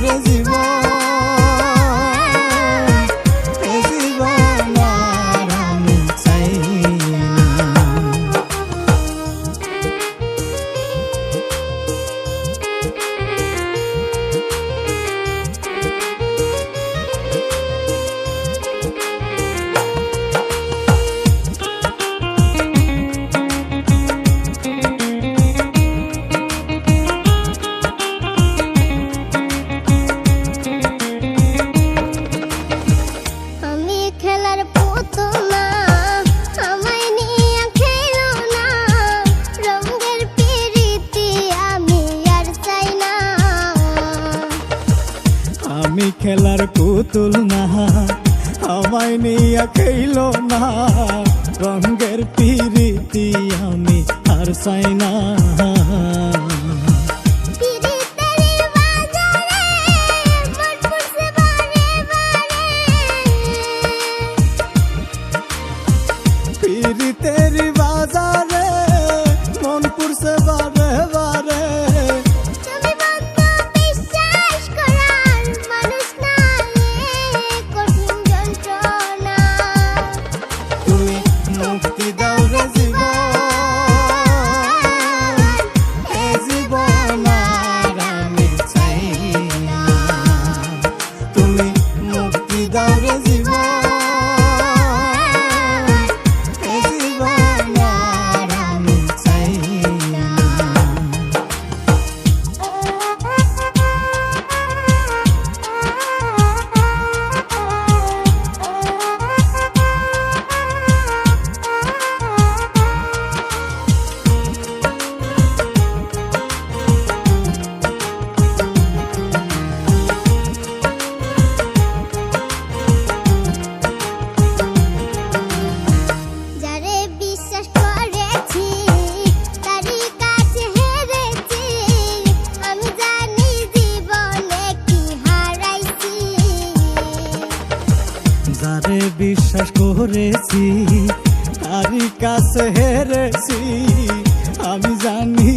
রে জীবন, এ জীবন আর আমি চাই না। আমি খেলার পুতুল না, আমায় নিয়ে খেলো না, রঙের পিরিতি আমি আর চাই না। পিরিতের বাজারে মন পুরছে বারে বারে, মুক্তি দাও রে জীবন, এ জীবন আর আমি চাই না। তুমি মুক্তি দাও রে জীবন, এ জীবন আর আমি চাই না। যারে বিশ্বাস করেছি তারই কাছে হেরেছি, আমি জানি